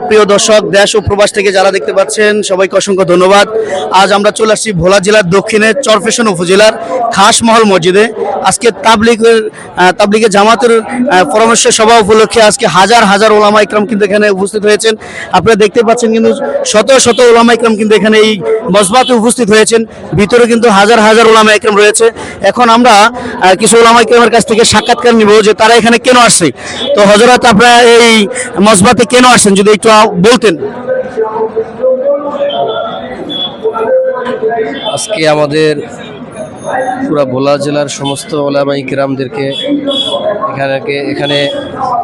প্রিয় দর্শক, দেশ ও প্রবাস থেকে যারা দেখতে পাচ্ছেন সবাইকে অসংখ্য ধন্যবাদ। আজ আমরা চলে আসছি ভোলা জেলার দক্ষিণে চরফ্যাশন উপজেলার খাসমহল মসজিদে। আজকে তাবলিগে জামাতের পরামর্শ সভা উপলক্ষে আজকে হাজার হাজার ওলামা ইকরাম কিন্তু এখানে উপস্থিত হয়েছেন। আপনারা দেখতে পাচ্ছেন কিন্তু শত শত ওলামা ইকরাম কিন্তু এখানে এই মসবাতে উপস্থিত হয়েছেন। ভিতরে কিন্তু হাজার হাজার ওলামা ইকরাম রয়েছে। এখন আমরা কিছু ওলামা ইকরামের কাছ থেকে সাক্ষাৎকার নিব যে তারা এখানে কেন আসছে। তো হযরত, আপনারা এই মসবাতে কেন আসছেন যদি একটু বলতেন। আজকে আমাদের পুরা ভোলা জেলার সমস্ত ওলামা ইকরামদেরকে এখানে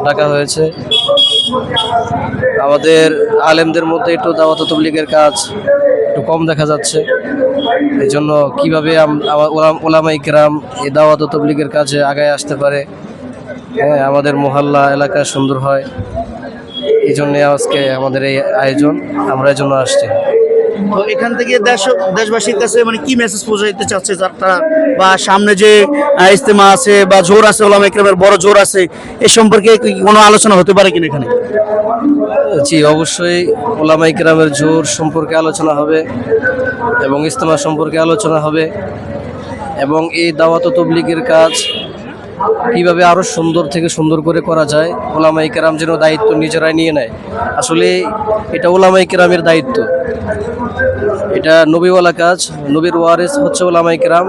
ডাকা হয়েছে। আমাদের আলেমদের মধ্যে একটু দাওয়াত তাবলীগের কাজ একটু কম দেখা যাচ্ছে। এই জন্য কীভাবে ওলামা ইকরাম এই দাওয়াত তাবলীগের কাজে আগায় আসতে পারে, হ্যাঁ, আমাদের মহল্লা এলাকা সুন্দর হয়, এই জন্যে আজকে আমাদের এই আয়োজন। আমরা এই জন্য আসছি। তো এখান থেকে দেশবাসীর কাছে মানে কি মেসেজ পৌঁছাইতে চাচ্ছে তারা, বা সামনে যে ইজতেমা আছে বা জোর আছে, ওলামা ইকরামের বড় জোর আছে, এ সম্পর্কে কোনো আলোচনা হতে পারে কিনা এখানে? জি, অবশ্যই ওলামা ইকরামের জোর সম্পর্কে আলোচনা হবে এবং ইজতেমা সম্পর্কে আলোচনা হবে, এবং এই দাওয়াত তাবলীগের কাজ কিভাবে আরো সুন্দর থেকে সুন্দর করে করা যায়, ওলামা ইকরাম যেন দায়িত্ব নিজেরাই নিয়ে নেয়। আসলে এটা ওলামা ইকরামের দায়িত্ব, এটা নবীওয়ালা কাজ, নবীর ওয়ারিস হচ্ছে ওলামা ইকরাম।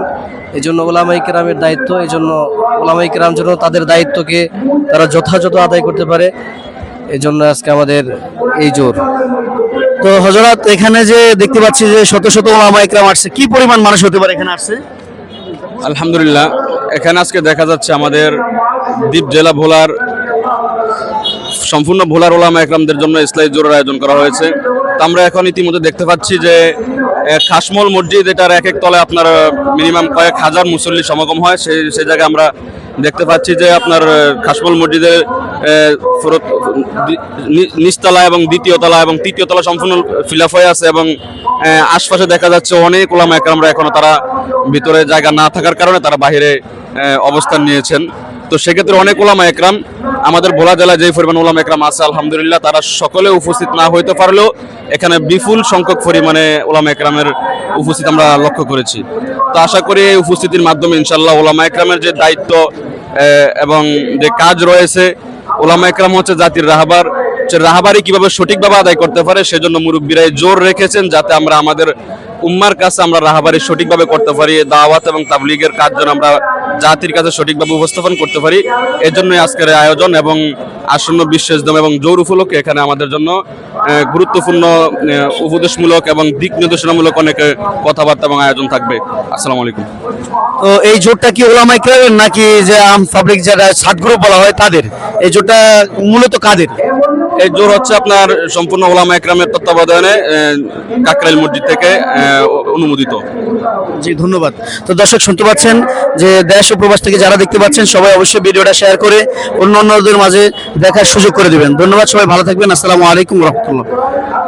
এই জন্য ওলামা ইকরামের দায়িত্ব, এই জন্য ওলামা ইকরাম যেন তাদের দায়িত্বকে তারা যথাযথ আদায় করতে পারে, এই জন্য আজকে আমাদের এই জোর। তো হযরত, এখানে যে দেখতে পাচ্ছি যে শত শত ওলামা ইকরাম আসছে, কি পরিমাণ মানুষ হতে পারে এখানে আসছে? আলহামদুলিল্লাহ, এখানে আজকে দেখা যাচ্ছে আমাদের দ্বীপ জেলা ভোলার সম্পূর্ণ ভোলার ওলামা একরামদের জন্য ইসলাহি জোরের আয়োজন করা হয়েছে। তো আমরা এখন ইতিমধ্যে দেখতে পাচ্ছি যে খাসমহল মসজিদ, এটার এক এক তলায় আপনার মিনিমাম কয়েক হাজার মুসল্লি সমাগম হয়। সেই জায়গায় আমরা দেখতে পাচ্ছি যে আপনার খাসমহল মসজিদের নিচতলা এবং দ্বিতীয় তলা এবং তৃতীয় তলা সম্পূর্ণ ফিল আপ হয়ে আছে, এবং আশপাশে দেখা যাচ্ছে অনেক ওলামা একরামরা এখনো তারা ভিতরে জায়গা না থাকার কারণে তারা বাইরে অবস্থান নিয়েছেন। তো সেক্ষেত্রে অনেক ওলামা একরাম আমাদের ভোলা জেলায় যে পরিমাণ ওলামা একরাম আছে, আলহামদুলিল্লাহ তারা সকলে উপস্থিত না হইতে পারলেও এখানে বিপুল সংখ্যক পরিমাণে ওলামা একরামের উপস্থিত আমরা লক্ষ্য করেছি। তো আশা করি এই উপস্থিতির মাধ্যমে ইনশাআল্লাহ ওলামা একরামের যে দায়িত্ব এবং যে কাজ রয়েছে, ওলামা একরাম হচ্ছে জাতির রাহবার, রাহবারি কিভাবে সঠিকভাবে আদায় করতে পারে সেজন্য মুরব্বীরাই জোর রেখেছেন, যাতে আমরা আমাদের উম্মার কাছে আমরা রাহবারি সঠিকভাবে করতে পারি, দাওয়াত এবং তাবলীগের কাজ যেন আমরা জাতির কাছে সঠিকভাবে উপস্থাপন করতে পারি। এর জন্যই আজকের আয়োজন এবং আসন্ন বিশ্ব ইজতেমা এবং জোর উপলক্ষে এখানে আমাদের জন্য গুরুত্বপূর্ণ উপদেশমূলক এবং দিক নির্দেশনামূলক অনেক কথাবার্তা এবং আয়োজন থাকবে। আসসালামু আলাইকুম। তো এই জোটটা কি ওলামা ইকরামের নাকি যে আম পাবলিক যারা সাত গ্রুপ বলা হয় তাদের? এই জোটটা মূলত কাদের? এই জোর হচ্ছে আপনার সম্পূর্ণ ওলামা একরামের তত্ত্বাবধানে কাকরাইল মসজিদ থেকে অনুমোদিত। জি, ধন্যবাদ। তো দর্শক, শুনতে পাচ্ছেন যে দেশ ও প্রবাস থেকে যারা দেখতে পাচ্ছেন সবাই অবশ্যই ভিডিওটা শেয়ার করে অন্যদের মাঝে দেখার সুযোগ করে দিবেন। ধন্যবাদ, সবাই ভালো থাকবেন। আসসালামু আলাইকুম ওয়া রাহমাতুল্লাহ।